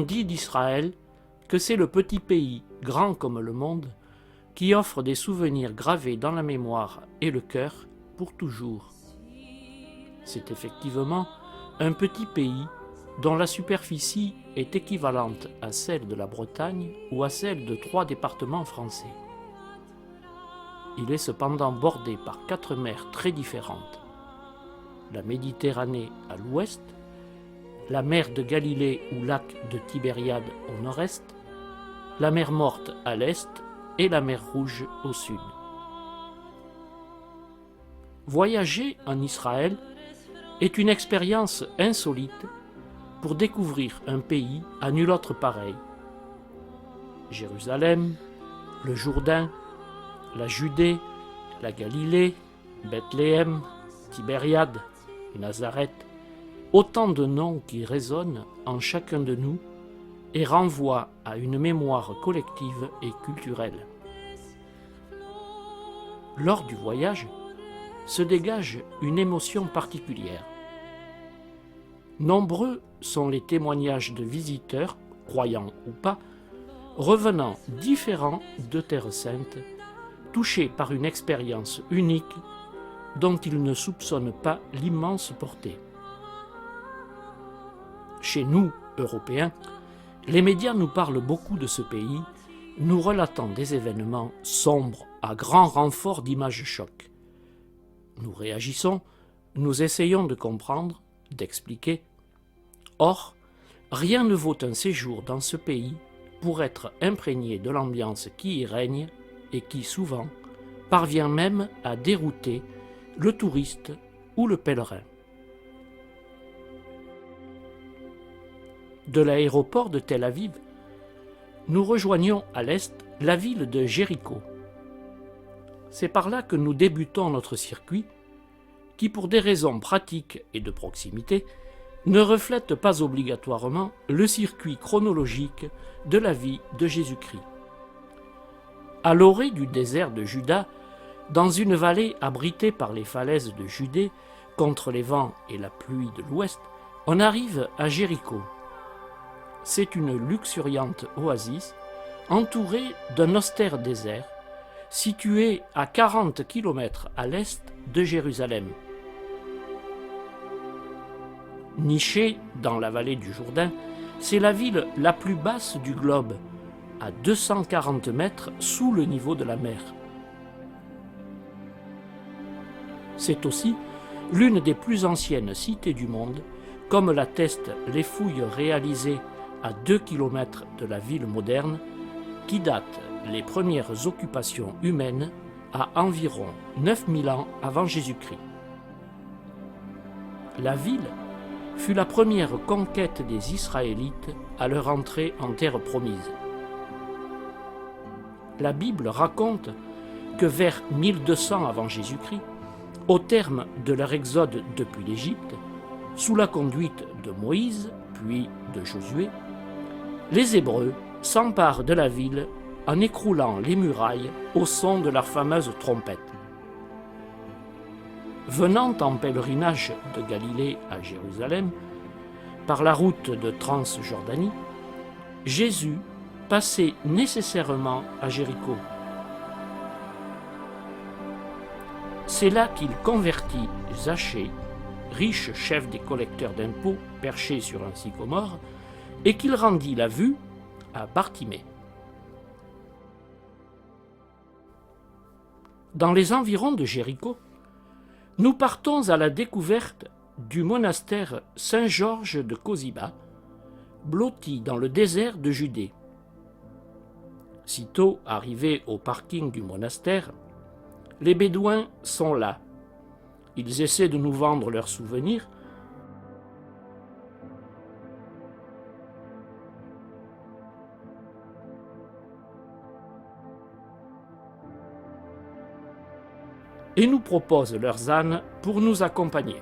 dit d'Israël que c'est le petit pays, grand comme le monde, qui offre des souvenirs gravés dans la mémoire et le cœur pour toujours. C'est effectivement un petit pays dont la superficie est équivalente à celle de la Bretagne ou à celle de 3 départements français. Il est cependant bordé par 4 mers très différentes. La Méditerranée à l'ouest, la mer de Galilée ou lac de Tibériade au nord-est, la mer Morte à l'est et la mer Rouge au sud. Voyager en Israël est une expérience insolite pour découvrir un pays à nul autre pareil. Jérusalem, le Jourdain, la Judée, la Galilée, Bethléem, Tibériade, Nazareth, autant de noms qui résonnent en chacun de nous et renvoient à une mémoire collective et culturelle. Lors du voyage, se dégage une émotion particulière. Nombreux sont les témoignages de visiteurs, croyants ou pas, revenant différents de Terre Sainte, touchés par une expérience unique dont ils ne soupçonnent pas l'immense portée. Chez nous, Européens, les médias nous parlent beaucoup de ce pays, nous relatant des événements sombres à grand renfort d'images chocs. Nous réagissons, nous essayons de comprendre, d'expliquer. Or, rien ne vaut un séjour dans ce pays pour être imprégné de l'ambiance qui y règne et qui, souvent, parvient même à dérouter le touriste ou le pèlerin. De l'aéroport de Tel Aviv, nous rejoignons à l'est la ville de Jéricho. C'est par là que nous débutons notre circuit, qui pour des raisons pratiques et de proximité, ne reflète pas obligatoirement le circuit chronologique de la vie de Jésus-Christ. À l'orée du désert de Juda, dans une vallée abritée par les falaises de Judée, contre les vents et la pluie de l'ouest, on arrive à Jéricho. C'est une luxuriante oasis, entourée d'un austère désert, située à 40 km à l'est de Jérusalem. Nichée dans la vallée du Jourdain, c'est la ville la plus basse du globe, à 240 mètres sous le niveau de la mer. C'est aussi l'une des plus anciennes cités du monde, comme l'attestent les fouilles réalisées à 2 km de la ville moderne, qui datent les premières occupations humaines à environ 9000 ans avant Jésus-Christ. La ville fut la première conquête des Israélites à leur entrée en terre promise. La Bible raconte que vers 1200 avant Jésus-Christ, au terme de leur exode depuis l'Égypte, sous la conduite de Moïse, puis de Josué, les Hébreux s'emparent de la ville en écroulant les murailles au son de leur fameuse trompette. Venant en pèlerinage de Galilée à Jérusalem, par la route de Transjordanie, Jésus passait nécessairement à Jéricho. C'est là qu'il convertit Zachée, riche chef des collecteurs d'impôts perché sur un sycomore, et qu'il rendit la vue à Bartimée. Dans les environs de Jéricho, nous partons à la découverte du monastère Saint-Georges de Cosiba, blotti dans le désert de Judée. Sitôt arrivés au parking du monastère, les Bédouins sont là. Ils essaient de nous vendre leurs souvenirs, et nous proposent leurs ânes pour nous accompagner.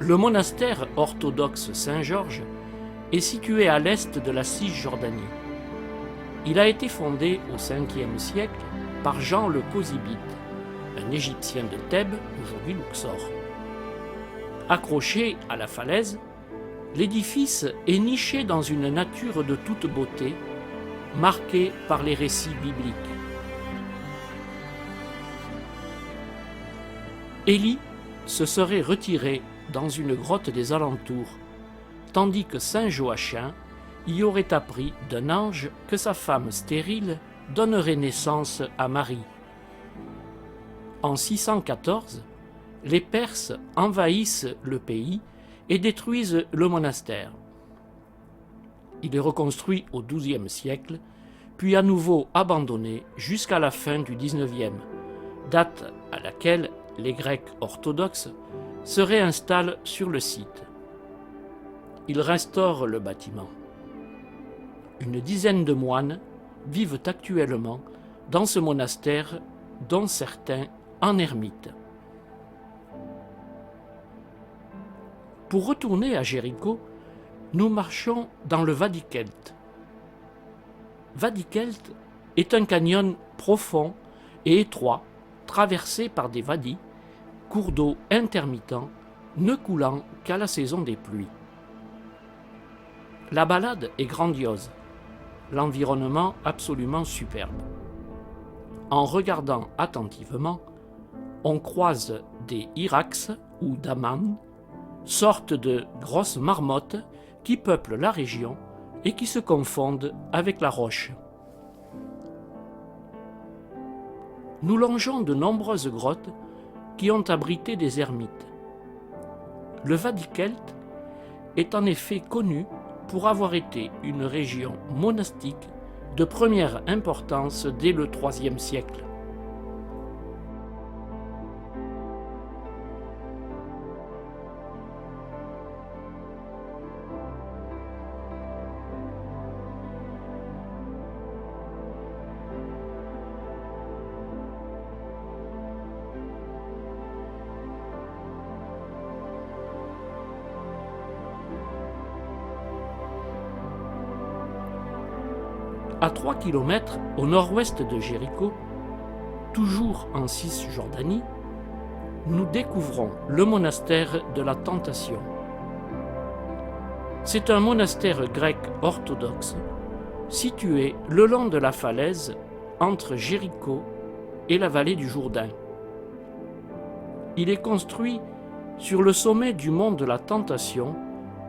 Le monastère orthodoxe Saint-Georges est situé à l'est de la Cisjordanie. Il a été fondé au 5e siècle par Jean le Cosibite, un Égyptien de Thèbes, aujourd'hui Luxor. Accroché à la falaise, l'édifice est niché dans une nature de toute beauté, marquée par les récits bibliques. Élie se serait retiré dans une grotte des alentours, tandis que saint Joachim y aurait appris d'un ange que sa femme stérile donnerait naissance à Marie. En 614, les Perses envahissent le pays et détruisent le monastère. Il est reconstruit au XIIe siècle, puis à nouveau abandonné jusqu'à la fin du XIXe, date à laquelle les Grecs orthodoxes se réinstallent sur le site. Ils restaurent le bâtiment. Une dizaine de moines vivent actuellement dans ce monastère, dont certains en ermite. Pour retourner à Jéricho, nous marchons dans le Wadi Kelt. Wadi Kelt est un canyon profond et étroit, traversé par des wadis, cours d'eau intermittents, ne coulant qu'à la saison des pluies. La balade est grandiose, l'environnement absolument superbe. En regardant attentivement, on croise des hyrax ou daman, sortes de grosses marmottes qui peuplent la région et qui se confondent avec la roche. Nous longeons de nombreuses grottes qui ont abrité des ermites. Le Wadi Kelt est en effet connu pour avoir été une région monastique de première importance dès le IIIe siècle. À 3 km au nord-ouest de Jéricho, toujours en Cisjordanie, nous découvrons le monastère de la Tentation. C'est un monastère grec orthodoxe situé le long de la falaise entre Jéricho et la vallée du Jourdain. Il est construit sur le sommet du mont de la Tentation,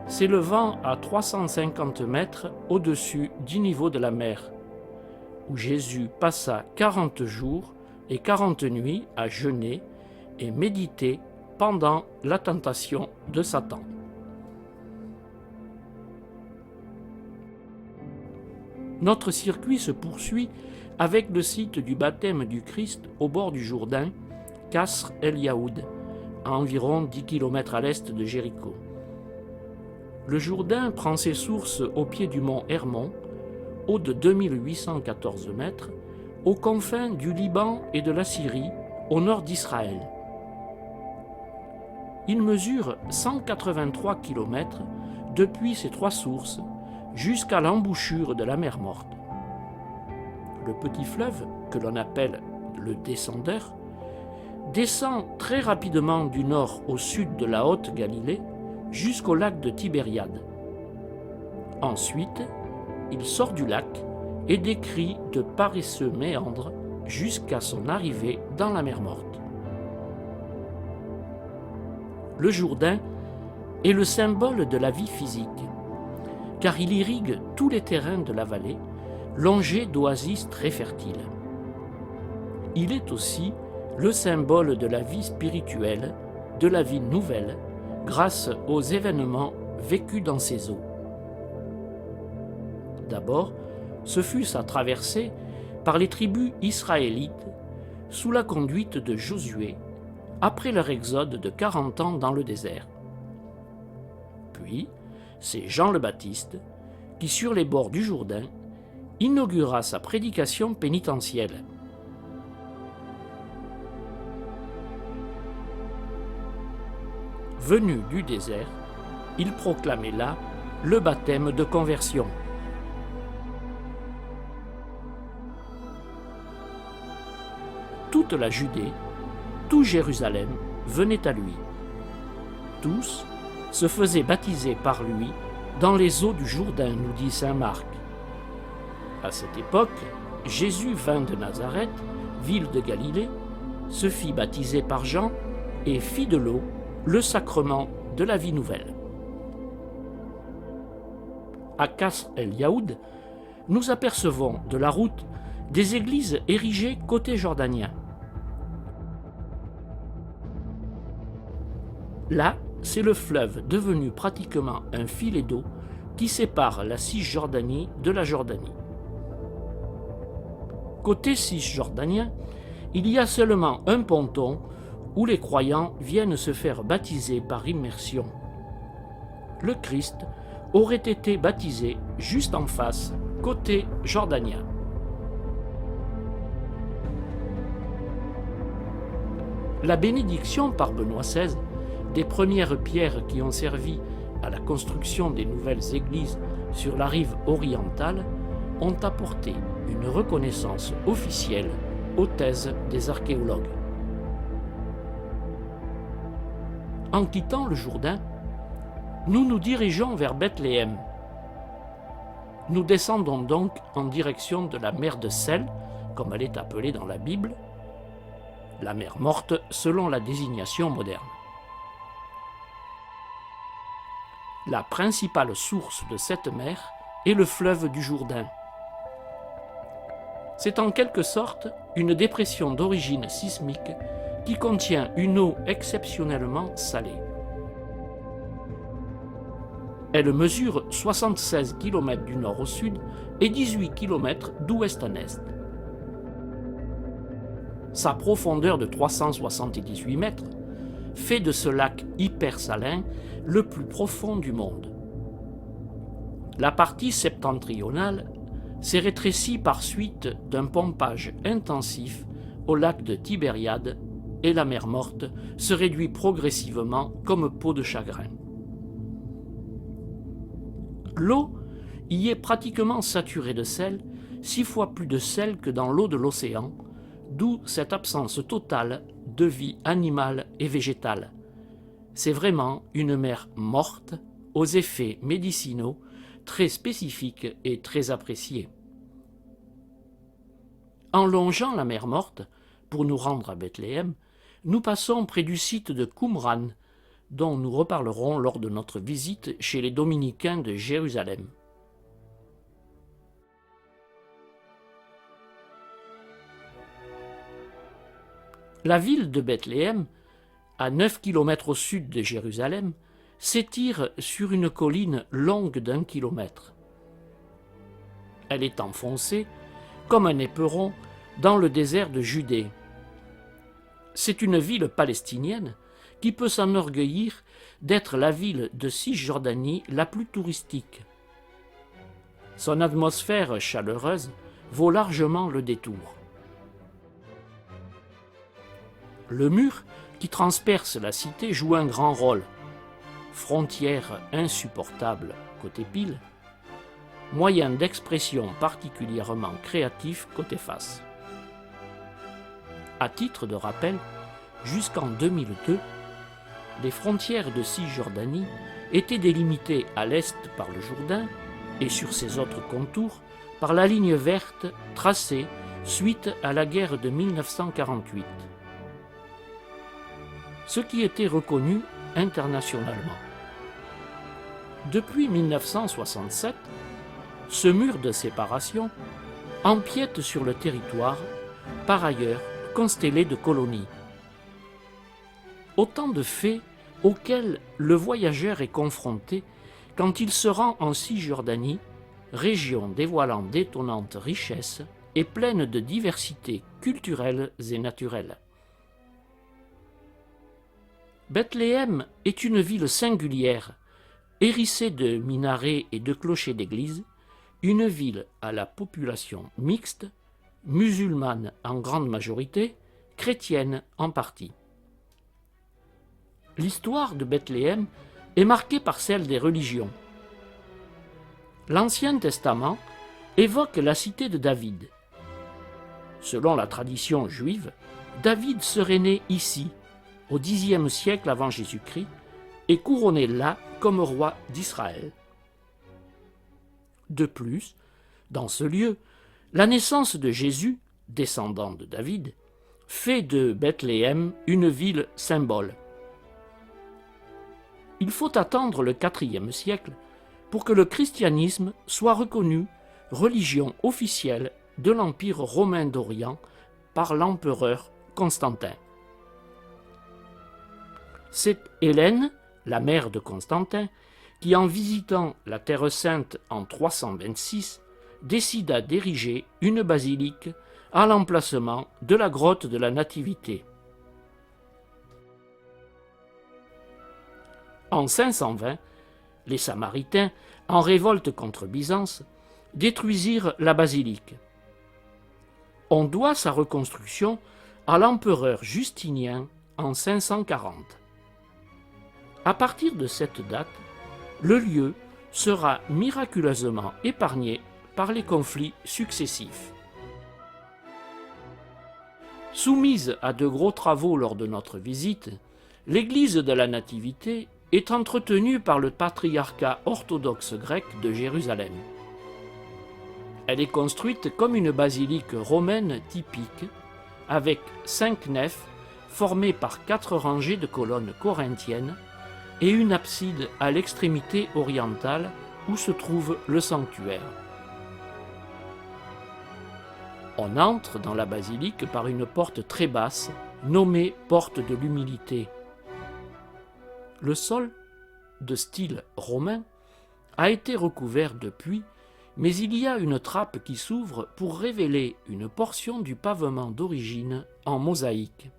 s'élevant à 350 mètres au-dessus du niveau de la mer, où Jésus passa 40 jours et 40 nuits à jeûner et méditer pendant la tentation de Satan. Notre circuit se poursuit avec le site du baptême du Christ au bord du Jourdain, Kasr El Yaoud, à environ 10 km à l'est de Jéricho. Le Jourdain prend ses sources au pied du mont Hermon, haut de 2814 mètres, aux confins du Liban et de la Syrie, au nord d'Israël. Il mesure 183 km depuis ses 3 sources jusqu'à l'embouchure de la mer Morte. Le petit fleuve, que l'on appelle le Descendeur, descend très rapidement du nord au sud de la Haute Galilée jusqu'au lac de Tibériade. Ensuite, il sort du lac et décrit de paresseux méandres jusqu'à son arrivée dans la mer Morte. Le Jourdain est le symbole de la vie physique, car il irrigue tous les terrains de la vallée, longés d'oasis très fertiles. Il est aussi le symbole de la vie spirituelle, de la vie nouvelle, grâce aux événements vécus dans ces eaux. D'abord, ce fut sa traversée par les tribus israélites sous la conduite de Josué, après leur exode de 40 ans dans le désert. Puis, c'est Jean le Baptiste qui, sur les bords du Jourdain, inaugura sa prédication pénitentielle. venus du désert, ils proclamaient là le baptême de conversion. Toute la Judée, tout Jérusalem venait à lui. Tous se faisaient baptiser par lui dans les eaux du Jourdain, nous dit saint Marc. À cette époque, Jésus vint de Nazareth, ville de Galilée, se fit baptiser par Jean et fit de l'eau le sacrement de la vie nouvelle. À Kasr el-Yaoud, nous apercevons de la route des églises érigées côté jordanien. Là, c'est le fleuve devenu pratiquement un filet d'eau qui sépare la Cisjordanie de la Jordanie. Côté cisjordanien, il y a seulement un ponton où les croyants viennent se faire baptiser par immersion. Le Christ aurait été baptisé juste en face, côté jordanien. La bénédiction par Benoît XVI des premières pierres qui ont servi à la construction des nouvelles églises sur la rive orientale ont apporté une reconnaissance officielle aux thèses des archéologues. En quittant le Jourdain, nous nous dirigeons vers Bethléem. Nous descendons donc en direction de la mer de sel, comme elle est appelée dans la Bible, la mer morte selon la désignation moderne. La principale source de cette mer est le fleuve du Jourdain. C'est en quelque sorte une dépression d'origine sismique qui contient une eau exceptionnellement salée. Elle mesure 76 km du nord au sud et 18 km d'ouest en est. Sa profondeur de 378 mètres fait de ce lac hypersalin le plus profond du monde. La partie septentrionale s'est rétrécie par suite d'un pompage intensif au lac de Tibériade et la mer Morte se réduit progressivement comme peau de chagrin. L'eau y est pratiquement saturée de sel, 6 fois plus de sel que dans l'eau de l'océan, d'où cette absence totale de vie animale et végétale. C'est vraiment une mer morte aux effets médicinaux très spécifiques et très appréciés. En longeant la mer Morte, pour nous rendre à Bethléem, nous passons près du site de Qumran, dont nous reparlerons lors de notre visite chez les dominicains de Jérusalem. La ville de Bethléem, à 9 km au sud de Jérusalem, s'étire sur une colline longue d'1 kilomètre. Elle est enfoncée, comme un éperon, dans le désert de Judée. C'est une ville palestinienne qui peut s'enorgueillir d'être la ville de Cisjordanie la plus touristique. Son atmosphère chaleureuse vaut largement le détour. Le mur qui transperce la cité joue un grand rôle. Frontière insupportable côté pile, moyen d'expression particulièrement créatif côté face. À titre de rappel, jusqu'en 2002, les frontières de Cisjordanie étaient délimitées à l'est par le Jourdain et sur ses autres contours par la ligne verte tracée suite à la guerre de 1948. Ce qui était reconnu internationalement. Depuis 1967, ce mur de séparation empiète sur le territoire, par ailleurs constellé de colonies. Autant de faits auxquels le voyageur est confronté quand il se rend en Cisjordanie, région dévoilant d'étonnantes richesses et pleine de diversité culturelle et naturelle. Bethléem est une ville singulière, hérissée de minarets et de clochers d'église, une ville à la population mixte, musulmane en grande majorité, chrétienne en partie. l'histoire de Bethléem est marquée par celle des religions. L'Ancien Testament évoque la cité de David. Selon la tradition juive, David serait né ici, au Xe siècle avant Jésus-Christ, et couronné là comme roi d'Israël. De plus, dans ce lieu, la naissance de Jésus, descendant de David, fait de Bethléem une ville symbole. Il faut attendre le IVe siècle pour que le christianisme soit reconnu religion officielle de l'Empire romain d'Orient par l'empereur Constantin. C'est Hélène, la mère de Constantin, qui, en visitant la Terre Sainte en 326, décida d'ériger une basilique à l'emplacement de la grotte de la Nativité. En 520, les Samaritains, en révolte contre Byzance, détruisirent la basilique. On doit sa reconstruction à l'empereur Justinien en 540. À partir de cette date, le lieu sera miraculeusement épargné par les conflits successifs. Soumise à de gros travaux lors de notre visite, l'église de la Nativité est entretenue par le patriarcat orthodoxe grec de Jérusalem. Elle est construite comme une basilique romaine typique, avec 5 nefs formées par 4 rangées de colonnes corinthiennes et une abside à l'extrémité orientale où se trouve le sanctuaire. On entre dans la basilique par une porte très basse, nommée porte de l'humilité. Le sol, de style romain, a été recouvert depuis, mais il y a une trappe qui s'ouvre pour révéler une portion du pavement d'origine en mosaïque.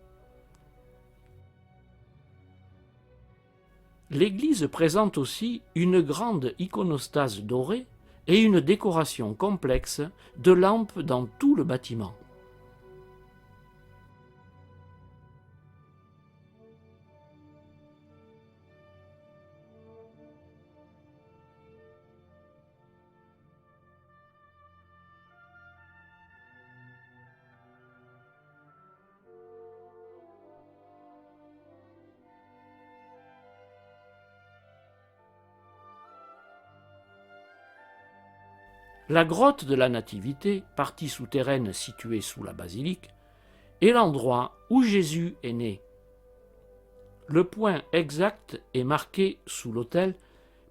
L'église présente aussi une grande iconostase dorée et une décoration complexe de lampes dans tout le bâtiment. La grotte de la Nativité, partie souterraine située sous la basilique, est l'endroit où Jésus est né. Le point exact est marqué sous l'autel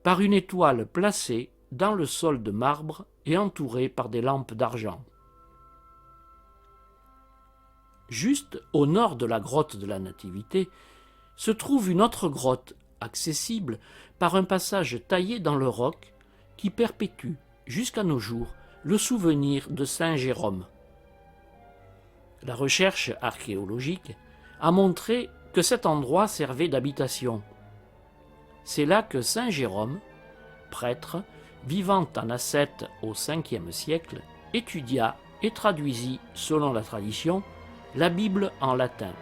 par une étoile placée dans le sol de marbre et entourée par des lampes d'argent. Juste au nord de la grotte de la Nativité se trouve une autre grotte accessible par un passage taillé dans le roc qui perpétue jusqu'à nos jours le souvenir de Saint Jérôme. La recherche archéologique a montré que cet endroit servait d'habitation. C'est là que Saint Jérôme, prêtre, vivant en ascète au Ve siècle, étudia et traduisit, selon la tradition, la Bible en latin.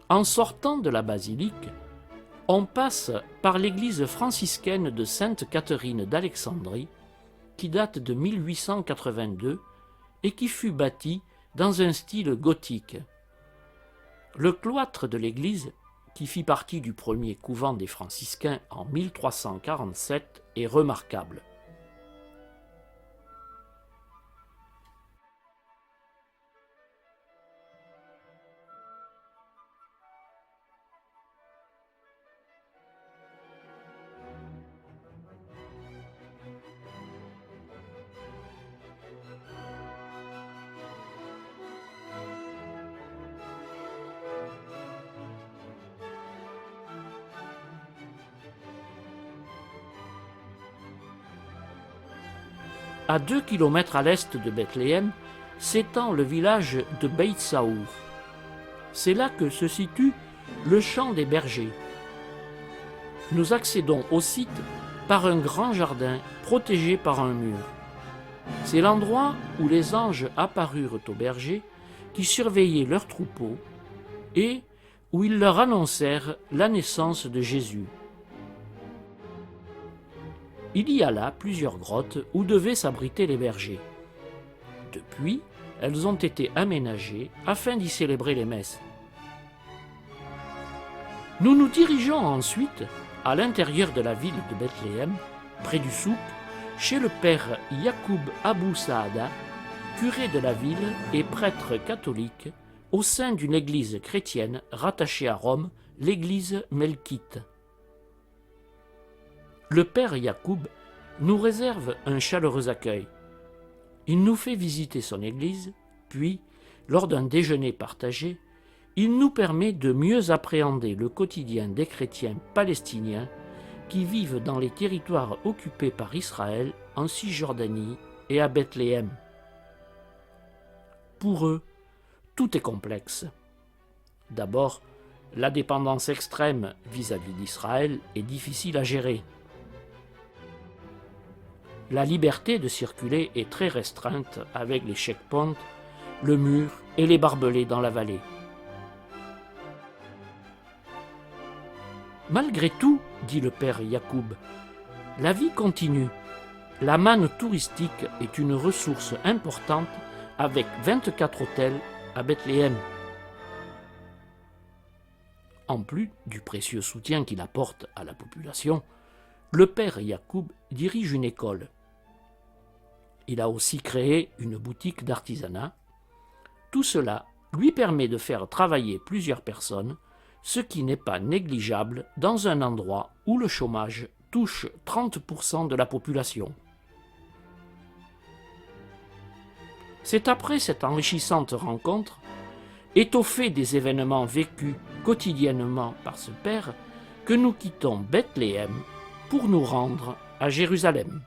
En sortant de la basilique, on passe par l'église franciscaine de Sainte-Catherine d'Alexandrie, qui date de 1882 et qui fut bâtie dans un style gothique. Le cloître de l'église, qui fit partie du premier couvent des franciscains en 1347, est remarquable. À 2 km à l'est de Bethléem s'étend le village de Beit Saour. C'est là que se situe le champ des bergers. Nous accédons au site par un grand jardin protégé par un mur. C'est l'endroit où les anges apparurent aux bergers qui surveillaient leurs troupeaux et où ils leur annoncèrent la naissance de Jésus. Il y a là plusieurs grottes où devaient s'abriter les bergers. Depuis, elles ont été aménagées afin d'y célébrer les messes. Nous nous dirigeons ensuite à l'intérieur de la ville de Bethléem, près du souk, chez le père Yacoub Abou Saada, curé de la ville et prêtre catholique, au sein d'une église chrétienne rattachée à Rome, l'église melkite. Le père Yacoub nous réserve un chaleureux accueil. Il nous fait visiter son église, puis, lors d'un déjeuner partagé, il nous permet de mieux appréhender le quotidien des chrétiens palestiniens qui vivent dans les territoires occupés par Israël en Cisjordanie et à Bethléem. Pour eux, tout est complexe. D'abord, la dépendance extrême vis-à-vis d'Israël est difficile à gérer. La liberté de circuler est très restreinte avec les checkpoints, le mur et les barbelés dans la vallée. Malgré tout, dit le père Yacoub, la vie continue. La manne touristique est une ressource importante avec 24 hôtels à Bethléem. En plus du précieux soutien qu'il apporte à la population, le père Yacoub dirige une école. Il a aussi créé une boutique d'artisanat. Tout cela lui permet de faire travailler plusieurs personnes, ce qui n'est pas négligeable dans un endroit où le chômage touche 30% de la population. C'est après cette enrichissante rencontre, étoffée des événements vécus quotidiennement par ce père, que nous quittons Bethléem pour nous rendre à Jérusalem.